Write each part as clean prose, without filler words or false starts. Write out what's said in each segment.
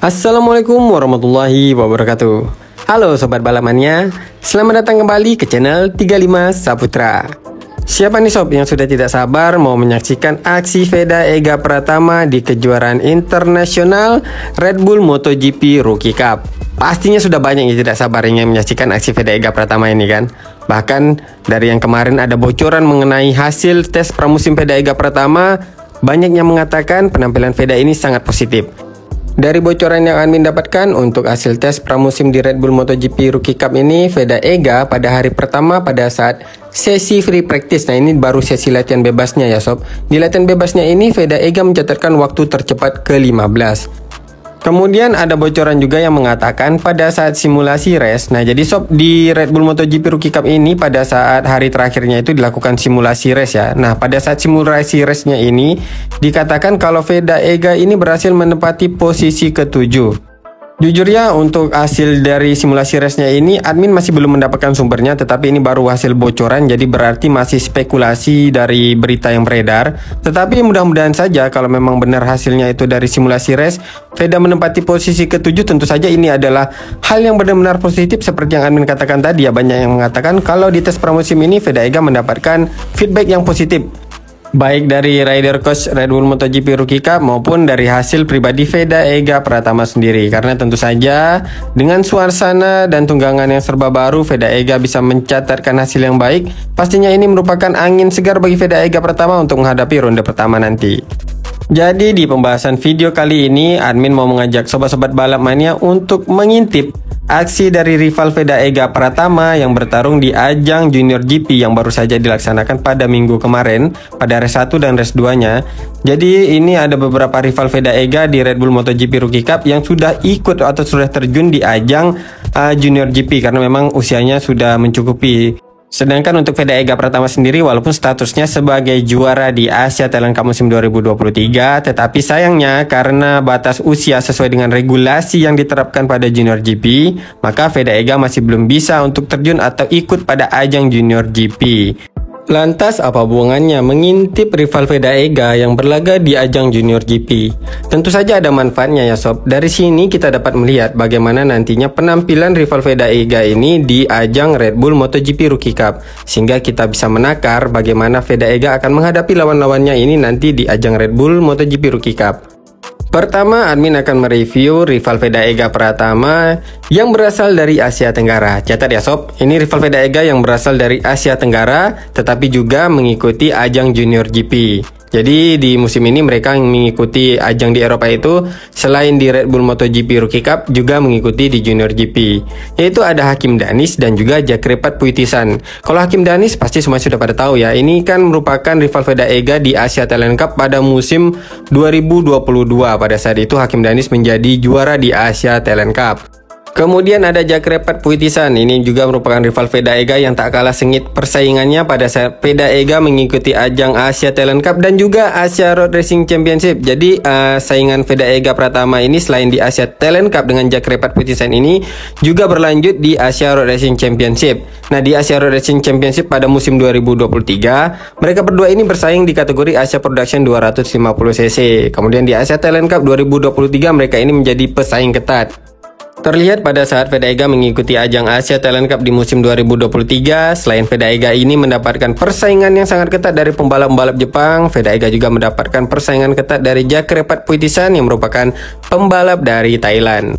Assalamualaikum warahmatullahi wabarakatuh. Halo Sobat Balamania, selamat datang kembali ke channel 35 Saputra. Siapa nih sob yang sudah tidak sabar mau menyaksikan aksi Veda Ega Pratama di kejuaraan internasional Red Bull MotoGP Rookie Cup? Pastinya sudah banyak yang tidak sabar ingin menyaksikan aksi Veda Ega Pratama ini kan. Bahkan dari yang kemarin ada bocoran mengenai hasil tes pramusim Veda Ega Pratama, banyak yang mengatakan penampilan Veda ini sangat positif. Dari bocoran yang admin dapatkan untuk hasil tes pramusim di Red Bull MotoGP Rookie Cup ini, Veda Ega pada hari pertama pada saat sesi free practice, nah ini baru sesi latihan bebasnya ya sob. Di latihan bebasnya ini Veda Ega mencatatkan waktu tercepat ke-15. Kemudian ada bocoran juga yang mengatakan pada saat simulasi race. Nah jadi sob, di Red Bull MotoGP Rookie Cup ini pada saat hari terakhirnya itu dilakukan simulasi race ya. Nah pada saat simulasi race-nya ini dikatakan kalau Veda Ega ini berhasil menempati posisi ke-7. Jujur ya, untuk hasil dari simulasi race-nya ini admin masih belum mendapatkan sumbernya, tetapi ini baru hasil bocoran, jadi berarti masih spekulasi dari berita yang beredar. Tetapi mudah-mudahan saja kalau memang benar hasilnya itu dari simulasi race, Veda menempati posisi ke-7, tentu saja ini adalah hal yang benar-benar positif seperti yang admin katakan tadi ya. Banyak yang mengatakan kalau di tes pramusim ini Veda Ega mendapatkan feedback yang positif, baik dari rider coach Red Bull MotoGP Rookie Cup maupun dari hasil pribadi Veda Ega Pratama sendiri. Karena tentu saja dengan suasana dan tunggangan yang serba baru, Veda Ega bisa mencatatkan hasil yang baik. Pastinya ini merupakan angin segar bagi Veda Ega Pratama untuk menghadapi ronde pertama nanti. Jadi di pembahasan video kali ini admin mau mengajak sobat-sobat balap mania untuk mengintip aksi dari rival Veda Ega Pratama yang bertarung di ajang Junior GP yang baru saja dilaksanakan pada minggu kemarin pada race 1 dan race 2-nya. Jadi ini ada beberapa rival Veda Ega di Red Bull MotoGP Rookie Cup yang sudah ikut atau sudah terjun di ajang Junior GP karena memang usianya sudah mencukupi. Sedangkan untuk Veda Ega Pratama sendiri walaupun statusnya sebagai juara di Asia Talent Cup musim 2023, tetapi sayangnya karena batas usia sesuai dengan regulasi yang diterapkan pada Junior GP, maka Veda Ega masih belum bisa untuk terjun atau ikut pada ajang Junior GP. Lantas apa hubungannya mengintip rival Veda Ega yang berlaga di ajang Junior GP? Tentu saja ada manfaatnya ya sob. Dari sini kita dapat melihat bagaimana nantinya penampilan rival Veda Ega ini di ajang Red Bull MotoGP Rookie Cup, sehingga kita bisa menakar bagaimana Veda Ega akan menghadapi lawan-lawannya ini nanti di ajang Red Bull MotoGP Rookie Cup. Pertama, admin akan mereview rival Veda Ega Pratama yang berasal dari Asia Tenggara. Catat ya sob, ini rival Veda Ega yang berasal dari Asia Tenggara tetapi juga mengikuti ajang Junior GP. Jadi di musim ini mereka yang mengikuti ajang di Eropa itu selain di Red Bull MotoGP Rookie Cup juga mengikuti di Junior GP. Yaitu ada Hakim Danis dan juga Jakrepat Puitisan. Kalau Hakim Danis pasti semua sudah pada tahu ya. Ini kan merupakan rival Veda Ega di Asia Talent Cup pada musim 2022. Pada saat itu Hakim Danis menjadi juara di Asia Talent Cup. Kemudian ada Jakrepat Puitisan, ini juga merupakan rival Veda Ega yang tak kalah sengit persaingannya pada saat Veda Ega mengikuti ajang Asia Talent Cup dan juga Asia Road Racing Championship. Jadi saingan Veda Ega Pratama ini selain di Asia Talent Cup dengan Jakrepat Puitisan ini juga berlanjut di Asia Road Racing Championship. Nah di Asia Road Racing Championship pada musim 2023 mereka berdua ini bersaing di kategori Asia Production 250cc. Kemudian di Asia Talent Cup 2023 mereka ini menjadi pesaing ketat. Terlihat pada saat Veda Ega mengikuti ajang Asia Talent Cup di musim 2023, selain Veda Ega ini mendapatkan persaingan yang sangat ketat dari pembalap-pembalap Jepang, Veda Ega juga mendapatkan persaingan ketat dari Jakrepat Puitisan yang merupakan pembalap dari Thailand.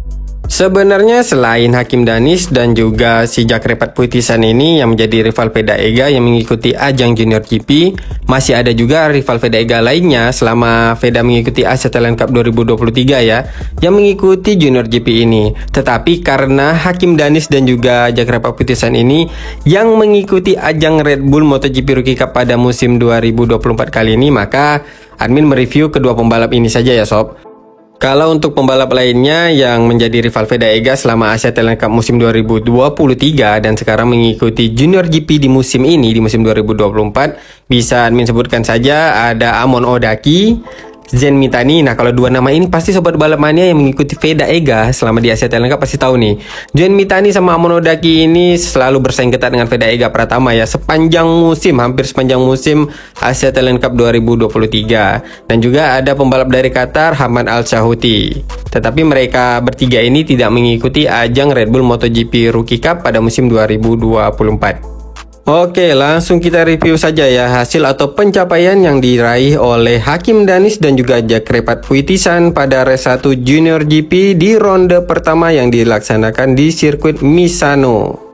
Sebenarnya selain Hakim Danis dan juga si Jakrepat Puitisan ini yang menjadi rival Veda Ega yang mengikuti ajang Junior GP, masih ada juga rival Veda Ega lainnya selama Veda mengikuti Asia Talent Cup 2023 ya, yang mengikuti Junior GP ini. Tetapi karena Hakim Danis dan juga Jakrepat Puitisan ini yang mengikuti ajang Red Bull MotoGP Rookie Cup pada musim 2024 kali ini, maka admin mereview kedua pembalap ini saja ya sob. Kalau untuk pembalap lainnya yang menjadi rival Veda Ega selama Asia Talent Cup musim 2023 dan sekarang mengikuti Junior GP di musim ini, di musim 2024, bisa admin sebutkan saja ada Amon Odaki, Zen Mitani. Nah, kalau dua nama ini pasti sobat balap mania yang mengikuti Veda Ega selama di Asia Talent Cup pasti tahu nih. Zen Mitani sama Amonodaki ini selalu bersaing ketat dengan Veda Ega Pratama ya sepanjang musim, hampir sepanjang musim Asia Talent Cup 2023. Dan juga ada pembalap dari Qatar, Hamad Al-Shahouti. Tetapi mereka bertiga ini tidak mengikuti ajang Red Bull MotoGP Rookie Cup pada musim 2024. Oke, langsung kita review saja ya hasil atau pencapaian yang diraih oleh Hakim Danis dan juga Jack Repat Puitisan pada race 1 Junior GP di ronde pertama yang dilaksanakan di sirkuit Misano.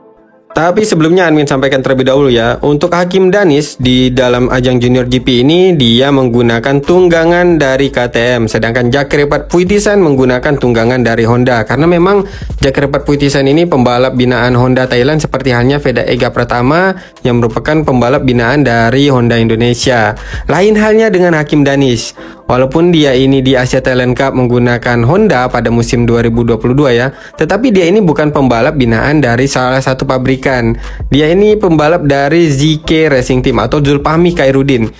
Tapi sebelumnya admin sampaikan terlebih dahulu ya, untuk Hakim Danis di dalam ajang Junior GP ini dia menggunakan tunggangan dari KTM, sedangkan Jack Repat Puitisan menggunakan tunggangan dari Honda. Karena memang Jack Repat Puitisan ini pembalap binaan Honda Thailand seperti halnya Veda Ega Pratama yang merupakan pembalap binaan dari Honda Indonesia. Lain halnya dengan Hakim Danis. Walaupun dia ini di Asia Talent Cup menggunakan Honda pada musim 2022 ya, tetapi dia ini bukan pembalap binaan dari salah satu pabrikan. Dia ini pembalap dari ZK Racing Team atau Zulfahmi Khairuddin.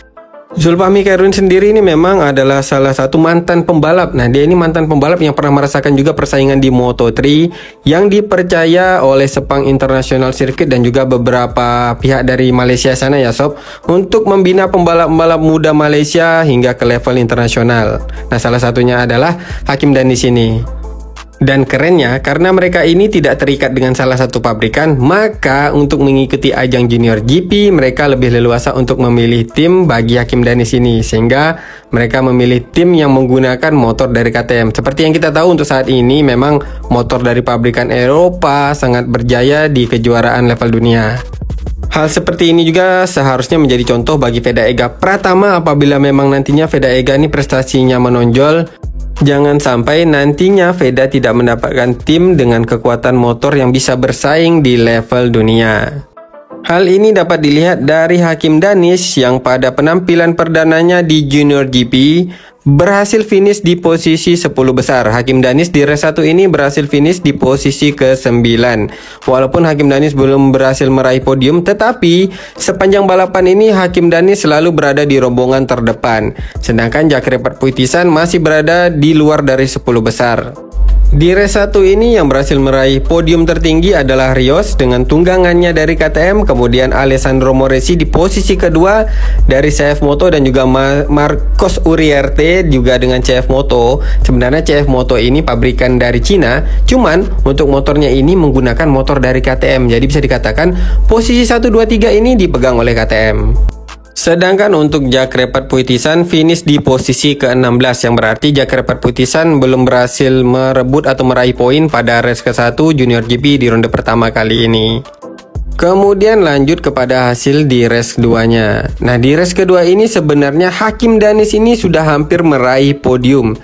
Zulfahmi Khairuddin sendiri ini memang adalah salah satu mantan pembalap. Nah, dia ini mantan pembalap yang pernah merasakan juga persaingan di Moto3 yang dipercaya oleh Sepang International Circuit dan juga beberapa pihak dari Malaysia sana ya sob, untuk membina pembalap-pembalap muda Malaysia hingga ke level internasional. Nah, salah satunya adalah Hakim Danis ini. Dan kerennya, karena mereka ini tidak terikat dengan salah satu pabrikan, maka untuk mengikuti ajang Junior GP, mereka lebih leluasa untuk memilih tim bagi Hakim Danis ini. Sehingga mereka memilih tim yang menggunakan motor dari KTM. Seperti yang kita tahu untuk saat ini, memang motor dari pabrikan Eropa sangat berjaya di kejuaraan level dunia. Hal seperti ini juga seharusnya menjadi contoh bagi Veda Ega Pratama apabila memang nantinya Veda Ega ini prestasinya menonjol. Jangan sampai nantinya Veda tidak mendapatkan tim dengan kekuatan motor yang bisa bersaing di level dunia. Hal ini dapat dilihat dari Hakim Danis yang pada penampilan perdananya di Junior GP berhasil finish di posisi 10 besar. Hakim Danis di race 1 ini berhasil finish di posisi ke-9. Walaupun Hakim Danis belum berhasil meraih podium, tetapi sepanjang balapan ini Hakim Danis selalu berada di rombongan terdepan. Sedangkan Jack Repat Puitisan masih berada di luar dari 10 besar. Di race 1 ini yang berhasil meraih podium tertinggi adalah Rios dengan tunggangannya dari KTM, kemudian Alessandro Moresi di posisi kedua dari CF Moto dan juga Marcos Uriarte juga dengan CF Moto. Sebenarnya CF Moto ini pabrikan dari Cina, cuman untuk motornya ini menggunakan motor dari KTM. Jadi bisa dikatakan posisi 1, 2, 3 ini dipegang oleh KTM. Sedangkan untuk Jack Repat Puitisan finish di posisi ke-16, yang berarti Jack Repat Puitisan belum berhasil merebut atau meraih poin pada race ke-1 Junior GP di ronde pertama kali ini. Kemudian lanjut kepada hasil di race keduanya. Nah, di race kedua ini sebenarnya Hakim Danis ini sudah hampir meraih podium.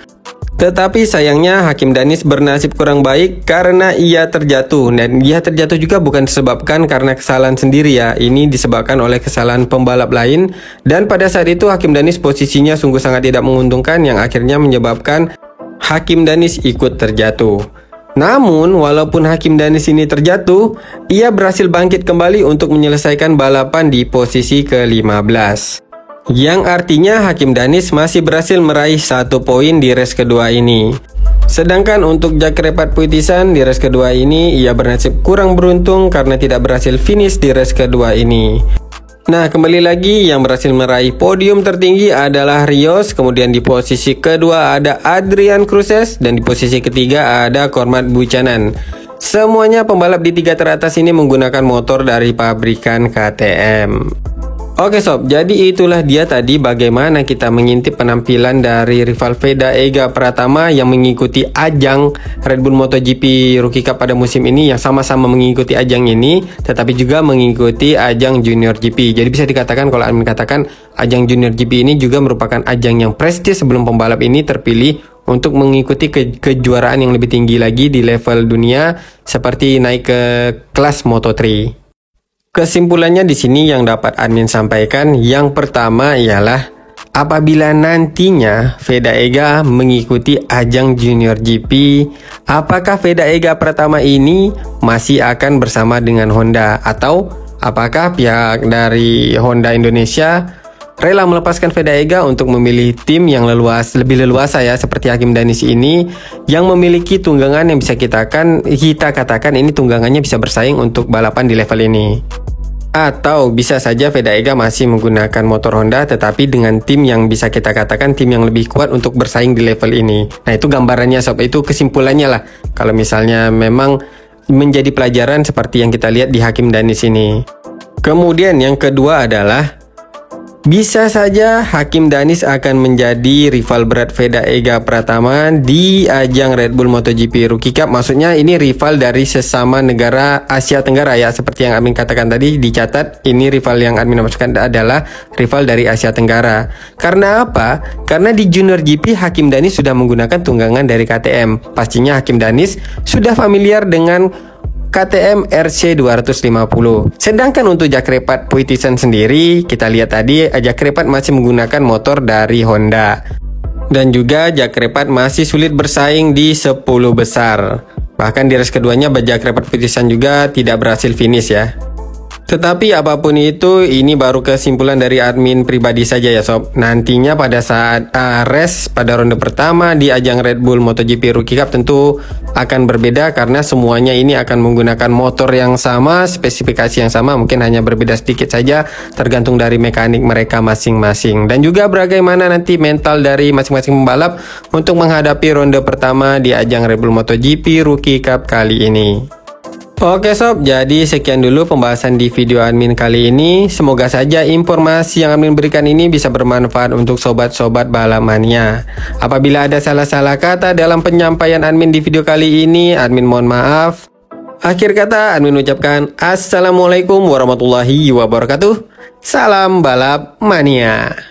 Tetapi sayangnya Hakim Danis bernasib kurang baik karena ia terjatuh. Dan ia terjatuh juga bukan disebabkan karena kesalahan sendiri ya. Ini disebabkan oleh kesalahan pembalap lain. Dan pada saat itu Hakim Danis posisinya sungguh sangat tidak menguntungkan yang akhirnya menyebabkan Hakim Danis ikut terjatuh. Namun walaupun Hakim Danis ini terjatuh, ia berhasil bangkit kembali untuk menyelesaikan balapan di posisi ke-15. Yang artinya Hakim Danis masih berhasil meraih 1 poin di race kedua ini. Sedangkan untuk Jack Repat Puitisan di race kedua ini ia bernasib kurang beruntung karena tidak berhasil finish di race kedua ini. Nah, kembali lagi yang berhasil meraih podium tertinggi adalah Rios, kemudian di posisi kedua ada Adrian Cruces dan di posisi ketiga ada Cormac Buchanan. Semuanya pembalap di 3 teratas ini menggunakan motor dari pabrikan KTM. Oke sob, jadi itulah dia tadi bagaimana kita mengintip penampilan dari rival Veda Ega Pratama yang mengikuti ajang Red Bull MotoGP Rookie Cup pada musim ini, yang sama-sama mengikuti ajang ini tetapi juga mengikuti ajang Junior GP. Jadi bisa dikatakan, kalau admin katakan, ajang Junior GP ini juga merupakan ajang yang prestis sebelum pembalap ini terpilih untuk mengikuti kejuaraan yang lebih tinggi lagi di level dunia, seperti naik ke kelas Moto3. Kesimpulannya di sini yang dapat admin sampaikan, yang pertama ialah apabila nantinya Veda Ega mengikuti ajang Junior GP, apakah Veda Ega Pratama ini masih akan bersama dengan Honda, atau apakah pihak dari Honda Indonesia rela melepaskan Vega untuk memilih tim yang lebih leluasa ya, seperti Hakim Danis ini yang memiliki tunggangan yang bisa kita katakan ini tunggangannya bisa bersaing untuk balapan di level ini. Atau bisa saja Vega masih menggunakan motor Honda tetapi dengan tim yang bisa kita katakan tim yang lebih kuat untuk bersaing di level ini. Nah, itu gambarannya sob, itu kesimpulannya lah. Kalau misalnya memang menjadi pelajaran seperti yang kita lihat di Hakim Danis ini. Kemudian yang kedua adalah bisa saja Hakim Danis akan menjadi rival berat Vega Pratama di ajang Red Bull MotoGP Rookie Cup. Maksudnya ini rival dari sesama negara Asia Tenggara ya, seperti yang admin katakan tadi, dicatat ini rival yang admin maksudkan adalah rival dari Asia Tenggara. Karena apa? Karena di Junior GP Hakim Danis sudah menggunakan tunggangan dari KTM. Pastinya Hakim Danis sudah familiar dengan KTM RC 250. Sedangkan untuk Jack Repat Puitisan sendiri, kita lihat tadi Jack Repat masih menggunakan motor dari Honda. Dan juga Jack Repat masih sulit bersaing di 10 besar. Bahkan di race keduanya Jack Repat Puitisan juga tidak berhasil finish ya. Tetapi apapun itu, ini baru kesimpulan dari admin pribadi saja ya sob. Nantinya pada saat race pada ronde pertama di ajang Red Bull MotoGP Rookie Cup tentu akan berbeda karena semuanya ini akan menggunakan motor yang sama, spesifikasi yang sama, mungkin hanya berbeda sedikit saja tergantung dari mekanik mereka masing-masing. Dan juga bagaimana nanti mental dari masing-masing pembalap untuk menghadapi ronde pertama di ajang Red Bull MotoGP Rookie Cup kali ini. Oke sob, jadi sekian dulu pembahasan di video admin kali ini. Semoga saja informasi yang admin berikan ini bisa bermanfaat untuk sobat-sobat balamania. Apabila ada salah-salah kata dalam penyampaian admin di video kali ini, admin mohon maaf. Akhir kata, admin ucapkan Assalamualaikum warahmatullahi wabarakatuh. Salam balap mania.